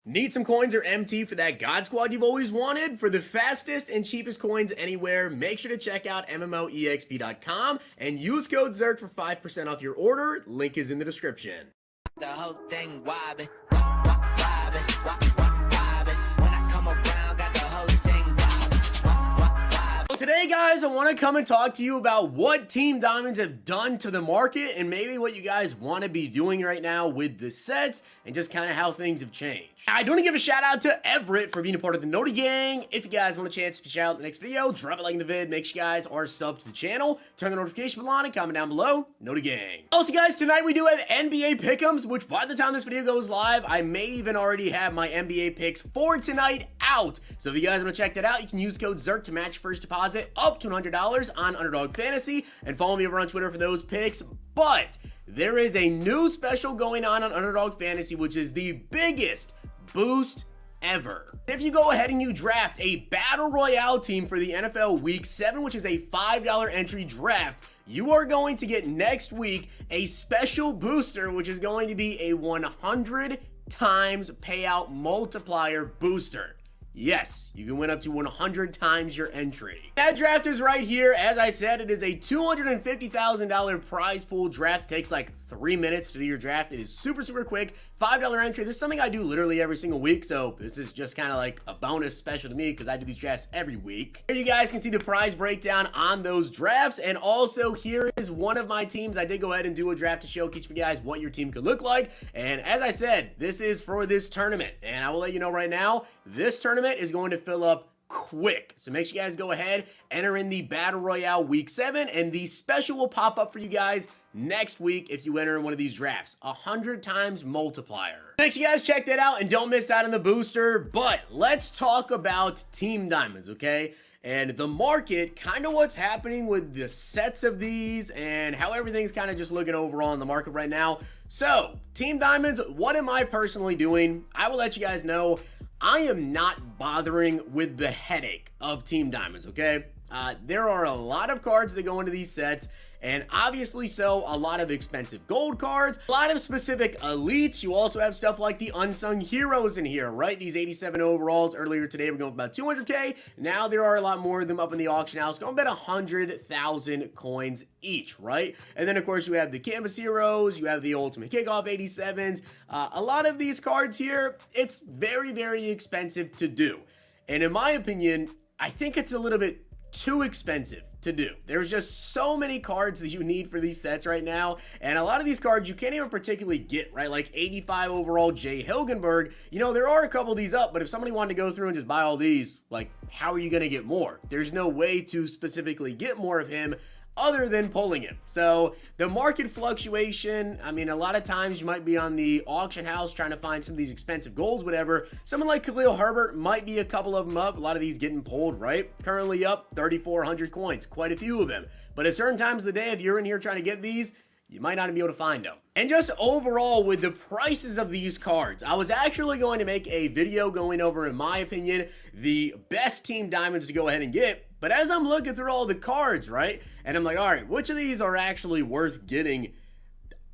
Need some coins or MT for that God Squad you've always wanted? For the fastest and cheapest coins anywhere, make sure to check out MMOEXP.com and use code ZERK for 5% off your order. Link is in the description. The whole thing wobbin', wobbin', wobbin'. When I come around, got the whole thing wobbin'. So today, guys, I want to come and talk to you about what Team Diamonds have done to the market and maybe what you guys want to be doing right now with the sets and just kind of how things have changed. I do want to give a shout out to Everett for being a part of the Noti Gang. If you guys want a chance to shout out in the next video, drop a like in the vid. Make sure you guys are subbed to the channel. Turn the notification bell on and comment down below. Noti Gang. Also, guys, tonight we do have NBA pick'ems, which by the time this video goes live, I may even already have my NBA picks for tonight out. So if you guys want to check that out, you can use code ZERK to match first deposit up to $100 on Underdog Fantasy and follow me over on Twitter for those picks. But there is a new special going on Underdog Fantasy, which is the biggest boost ever. If you go ahead and you draft a Battle Royale team for the NFL Week 7, which is a $5 entry draft, you are going to get next week a special booster, which is going to be a 100 times payout multiplier booster. Yes, you can win up to 100 times your entry. That draft is right here. As I said, it is a $250,000 prize pool draft. It takes like 3 minutes to do your draft. It is super, super quick. $5 entry. This is something I do literally every single week, so this is just kind of like a bonus special to me because I do these drafts every week. Here you guys can see the prize breakdown on those drafts, and also here is one of my teams. I did go ahead and do a draft to showcase for you guys what your team could look like, and as I said, this is for this tournament, and I will let you know right now, this tournament is going to fill up quick. So make sure you guys go ahead, enter in the Battle Royale Week 7, and the special will pop up for you guys next week if you enter in one of these drafts. 100 times multiplier. Make sure you guys check that out and don't miss out on the booster. But let's talk about Team Diamonds, okay? And the market, kind of what's happening with the sets of these and how everything's kind of just looking overall in the market right now. So, Team Diamonds, what am I personally doing? I will let you guys know. I am not bothering with the headache of Team Diamonds, okay? There are a lot of cards that go into these sets, and obviously so, a lot of expensive gold cards, a lot of specific elites. You also have stuff like the unsung heroes in here, right? These 87 overalls earlier today were going for about 200K. Now there are a lot more of them up in the auction house, going about 100,000 coins each, right? And then of course you have the canvas heroes, you have the ultimate kickoff 87s. A lot of these cards here, it's very, very expensive to do. And in my opinion, I think it's a little bit too expensive to do. There's just so many cards that you need for these sets right now, and a lot of these cards you can't even particularly get, right? Like 85 overall Jay Hilgenberg, you know, there are a couple of these up, but if somebody wanted to go through and just buy all these, like, how are you going to get more? There's no way to specifically get more of him other than pulling him. So the market fluctuation, I mean, a lot of times you might be on the auction house trying to find some of these expensive golds, whatever. Someone like Khalil Herbert might be a couple of them up. A lot of these getting pulled, right? Currently up 3,400 coins, quite a few of them. But at certain times of the day, if you're in here trying to get these, you might not be able to find them. And just overall with the prices of these cards, I was actually going to make a video going over, in my opinion, the best Team Diamonds to go ahead and get. But as I'm looking through all the cards, right, and I'm like, all right, which of these are actually worth getting?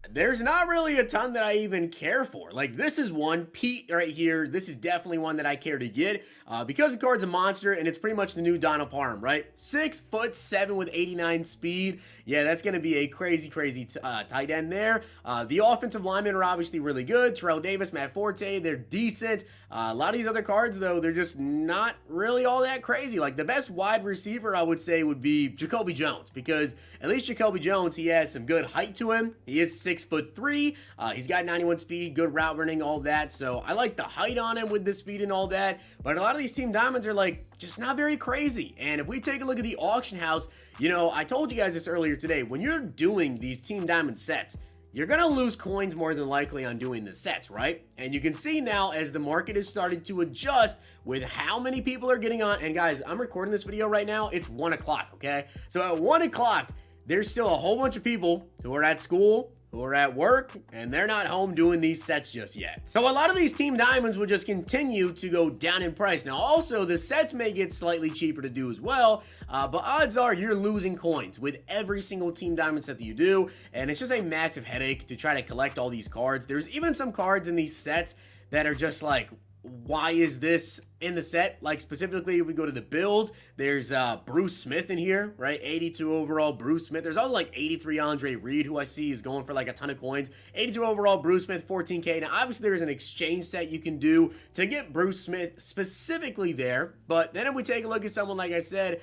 There's not really a ton that I even care for. Like, this is one, Pete right here. This is definitely one that I care to get because the card's a monster, and it's pretty much the new Donald Parham, right? 6'7" with 89 speed. Yeah, that's going to be a crazy, crazy tight end there. The offensive linemen are obviously really good. Terrell Davis, Matt Forte, they're decent. A lot of these other cards, though, they're just not really all that crazy. Like, the best wide receiver, I would say, would be Jacoby Jones, because at least Jacoby Jones, he has some good height to him. He is 6'3". He's got 91 speed, good route running, all that. So I like the height on him with the speed and all that. But a lot of these Team Diamonds are like just not very crazy. And if we take a look at the auction house, you know, I told you guys this earlier today. When you're doing these Team Diamond sets, you're going to lose coins more than likely on doing the sets, right? And you can see now as the market is starting to adjust with how many people are getting on. And guys, I'm recording this video right now. It's 1 o'clock, okay? So at 1 o'clock, there's still a whole bunch of people who are at school, who are at work, and they're not home doing these sets just yet. So a lot of these Team Diamonds will just continue to go down in price. Now also, the sets may get slightly cheaper to do as well, but odds are you're losing coins with every single Team Diamond set that you do, and it's just a massive headache to try to collect all these cards. There's even some cards in these sets that are just like, why is this in the set? Like specifically, we go to the Bills. There's Bruce Smith in here, right? 82 overall Bruce Smith. There's also like 83 Andre Reed, who I see is going for like a ton of coins. 82 overall Bruce Smith, 14K. Now, obviously, there's an exchange set you can do to get Bruce Smith specifically there. But then if we take a look at someone, like I said,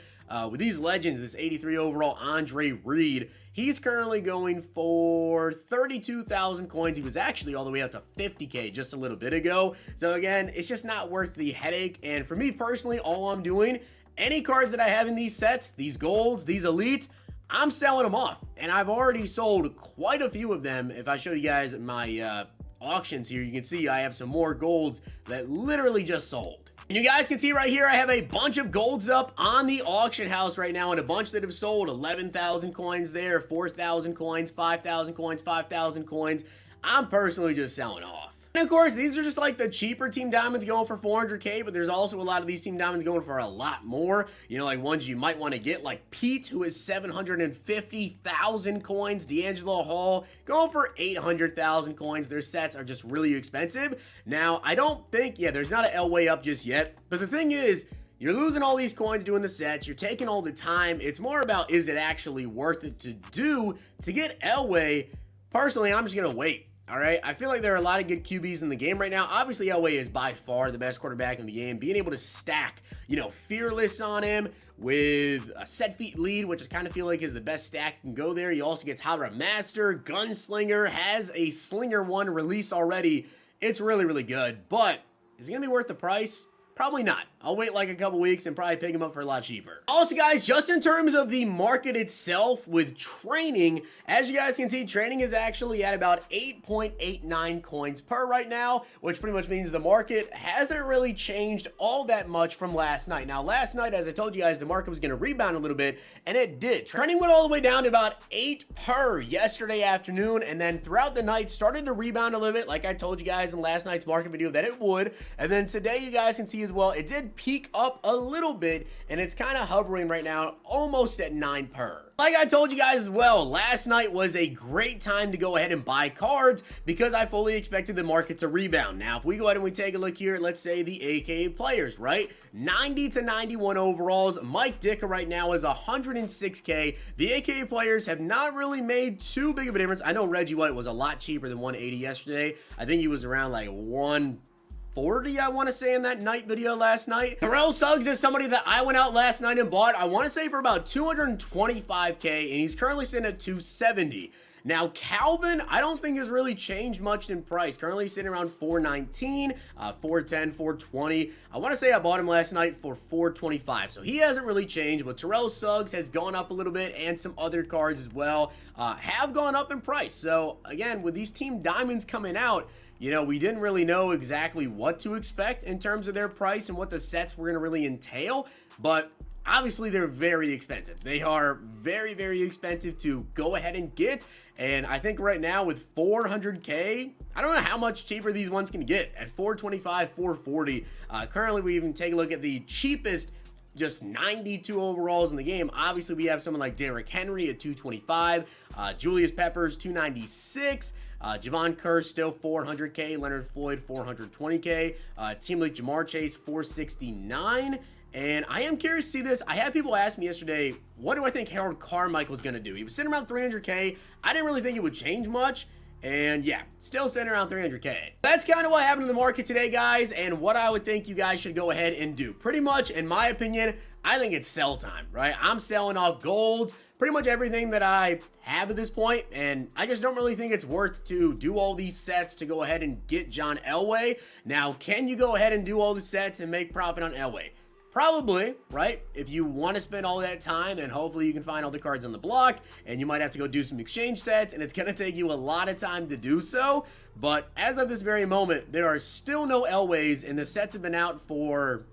with these legends, this 83 overall Andre Reed, he's currently going for 32,000 coins. He was actually all the way up to 50K just a little bit ago. So again, it's just not worth the headache. And for me personally, all I'm doing, any cards that I have in these sets, these golds, these elites, I'm selling them off. And I've already sold quite a few of them. If I show you guys my auctions here, you can see I have some more golds that literally just sold. And you guys can see right here, I have a bunch of golds up on the auction house right now, and a bunch that have sold. 11,000 coins there, 4,000 coins, 5,000 coins, 5,000 coins. I'm personally just selling off. And of course, these are just like the cheaper team diamonds going for 400K, but there's also a lot of these team diamonds going for a lot more. You know, like ones you might want to get, like Pete, who is 750,000 coins. D'Angelo Hall going for 800,000 coins. Their sets are just really expensive. Now, I don't think, yeah, there's not an Elway up just yet, but the thing is, you're losing all these coins doing the sets. You're taking all the time. It's more about, is it actually worth it to do to get Elway? Personally, I'm just going to wait. All right, I feel like there are a lot of good QBs in the game right now. Obviously, Elway is by far the best quarterback in the game. Being able to stack, you know, Fearless on him with a set feet lead, which I kind of feel like is the best stack you can go there. He also gets Hydra Master, Gunslinger, has a Slinger 1 release already. It's really, really good, but is it going to be worth the price? Probably not. I'll wait like a couple weeks and probably pick him up for a lot cheaper. Also, guys, just in terms of the market itself with training, as you guys can see, training is actually at about 8.89 coins per right now, which pretty much means the market hasn't really changed all that much from last night. Now, last night, as I told you guys, the market was going to rebound a little bit, and it did. Training went all the way down to about 8 per yesterday afternoon, and then throughout the night started to rebound a little bit, like I told you guys in last night's market video that it would. And then today, you guys can see as well, it did peak up a little bit, and it's kind of hovering right now almost at 9 per. Like I told you guys as well, last night was a great time to go ahead and buy cards because I fully expected the market to rebound. Now, if we go ahead and we take a look here, let's say the AKA players, right? 90 to 91 overalls. Mike Dicker right now is 106K. The AKA players have not really made too big of a difference. I know Reggie White was a lot cheaper than 180 yesterday. I think he was around like 140, I want to say, in that night video last night. Terrell Suggs is somebody that I went out last night and bought, I want to say for about 225K, and he's currently sitting at 270. Now, Calvin, I don't think has really changed much in price. Currently sitting around 419, 410, 420. I want to say I bought him last night for 425, so he hasn't really changed, but Terrell Suggs has gone up a little bit, and some other cards as well have gone up in price. So, again, with these team diamonds coming out, you know, we didn't really know exactly what to expect in terms of their price and what the sets were going to really entail, but obviously they're very expensive. They are very, very expensive to go ahead and get, and I think right now with 400K, I don't know how much cheaper these ones can get. At 425, 440, currently we even take a look at the cheapest just 92 overalls in the game. Obviously, we have someone like Derrick Henry at 225, Julius Peppers 296, Javon Kerr still 400K, Leonard Floyd 420K, Team League Jamar Chase 469. And I am curious to see this. I had people ask me yesterday, what do I think Harold Carmichael's going to do? He was sitting around 300K. I didn't really think it would change much. And yeah, still sitting around 300K. That's kind of what happened in the market today, guys, and what I would think you guys should go ahead and do. Pretty much, in my opinion, I think it's sell time, right? I'm selling off gold, pretty much everything that I have at this point, and I just don't really think it's worth to do all these sets to go ahead and get John Elway. Now, can you go ahead and do all the sets and make profit on Elway? Probably, right? If you want to spend all that time, and hopefully you can find all the cards on the block, and you might have to go do some exchange sets, and it's going to take you a lot of time to do so. But as of this very moment, there are still no Elways, and the sets have been out for,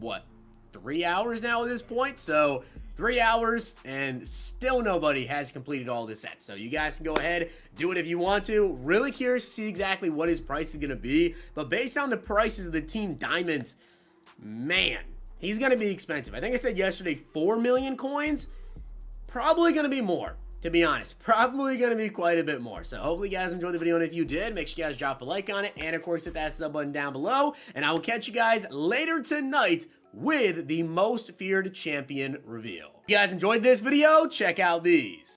what, 3 hours now at this point? So 3 hours, and still nobody has completed all the sets. So you guys can go ahead, do it if you want to. Really curious to see exactly what his price is going to be. But based on the prices of the team diamonds, man, he's going to be expensive. I think I said yesterday 4 million coins. Probably going to be more. To be honest, probably going to be quite a bit more. So hopefully you guys enjoyed the video, and if you did, make sure you guys drop a like on it, and of course hit that sub button down below, and I will catch you guys later tonight with the most feared champion reveal. If you guys enjoyed this video, check out these.